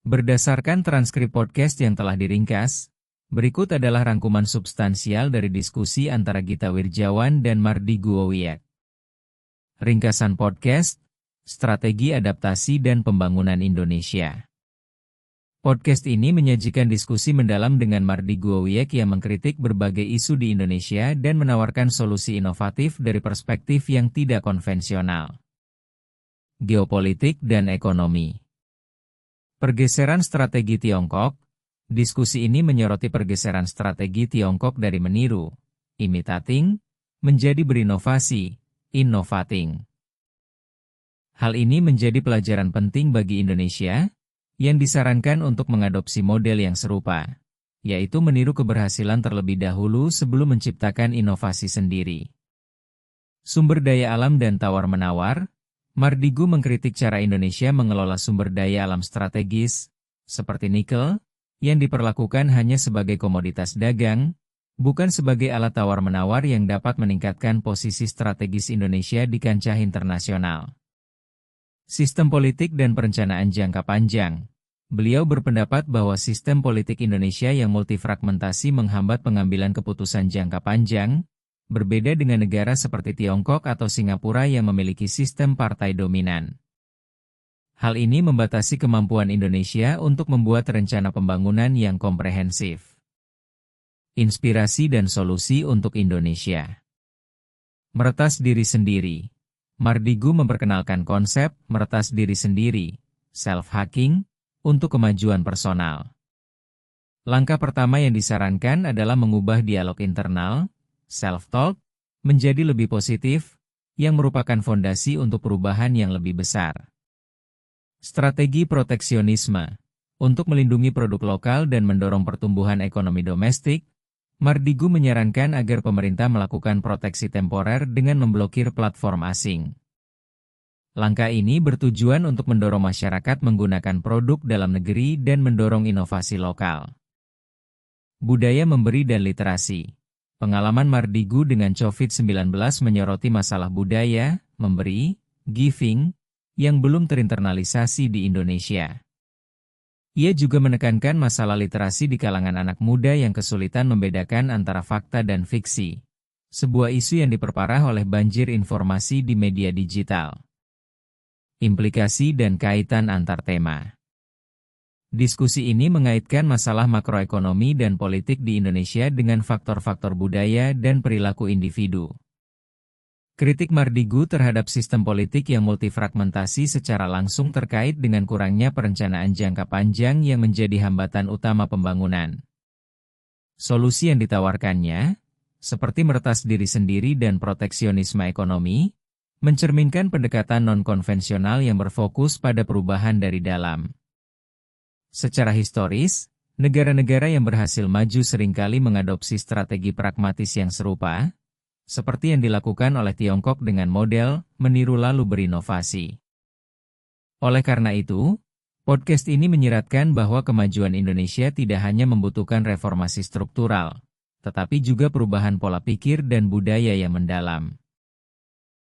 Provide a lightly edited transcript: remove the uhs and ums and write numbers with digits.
Berdasarkan transkrip podcast yang telah diringkas, berikut adalah rangkuman substansial dari diskusi antara Gita Wirjawan dan Mardi Guowiek. Ringkasan podcast, Strategi Adaptasi dan Pembangunan Indonesia. Podcast ini menyajikan diskusi mendalam dengan Mardi Guowiek yang mengkritik berbagai isu di Indonesia dan menawarkan solusi inovatif dari perspektif yang tidak konvensional. Geopolitik dan ekonomi. Pergeseran strategi Tiongkok. Diskusi ini menyoroti pergeseran strategi Tiongkok dari meniru, imitating, menjadi berinovasi, innovating. Hal ini menjadi pelajaran penting bagi Indonesia, yang disarankan untuk mengadopsi model yang serupa, yaitu meniru keberhasilan terlebih dahulu sebelum menciptakan inovasi sendiri. Sumber daya alam dan tawar-menawar. Mardigu mengkritik cara Indonesia mengelola sumber daya alam strategis, seperti nikel, yang diperlakukan hanya sebagai komoditas dagang, bukan sebagai alat tawar-menawar yang dapat meningkatkan posisi strategis Indonesia di kancah internasional. Sistem politik dan perencanaan jangka panjang. Beliau berpendapat bahwa sistem politik Indonesia yang multifragmentasi menghambat pengambilan keputusan jangka panjang, berbeda dengan negara seperti Tiongkok atau Singapura yang memiliki sistem partai dominan. Hal ini membatasi kemampuan Indonesia untuk membuat rencana pembangunan yang komprehensif. Inspirasi dan solusi untuk Indonesia. Meretas diri sendiri. Mardigu memperkenalkan konsep meretas diri sendiri, self-hacking, untuk kemajuan personal. Langkah pertama yang disarankan adalah mengubah dialog internal, self-talk, menjadi lebih positif, yang merupakan fondasi untuk perubahan yang lebih besar. Strategi proteksionisme. Untuk melindungi produk lokal dan mendorong pertumbuhan ekonomi domestik, Mardigu menyarankan agar pemerintah melakukan proteksi temporer dengan memblokir platform asing. Langkah ini bertujuan untuk mendorong masyarakat menggunakan produk dalam negeri dan mendorong inovasi lokal. Budaya memberi dan literasi. Pengalaman Mardigu dengan COVID-19 menyoroti masalah budaya, memberi, giving, yang belum terinternalisasi di Indonesia. Ia juga menekankan masalah literasi di kalangan anak muda yang kesulitan membedakan antara fakta dan fiksi, sebuah isu yang diperparah oleh banjir informasi di media digital. Implikasi dan kaitan antar tema. Diskusi ini mengaitkan masalah makroekonomi dan politik di Indonesia dengan faktor-faktor budaya dan perilaku individu. Kritik Mardigu terhadap sistem politik yang multifragmentasi secara langsung terkait dengan kurangnya perencanaan jangka panjang yang menjadi hambatan utama pembangunan. Solusi yang ditawarkannya, seperti meretas diri sendiri dan proteksionisme ekonomi, mencerminkan pendekatan non-konvensional yang berfokus pada perubahan dari dalam. Secara historis, negara-negara yang berhasil maju seringkali mengadopsi strategi pragmatis yang serupa, seperti yang dilakukan oleh Tiongkok dengan model meniru lalu berinovasi. Oleh karena itu, podcast ini menyiratkan bahwa kemajuan Indonesia tidak hanya membutuhkan reformasi struktural, tetapi juga perubahan pola pikir dan budaya yang mendalam.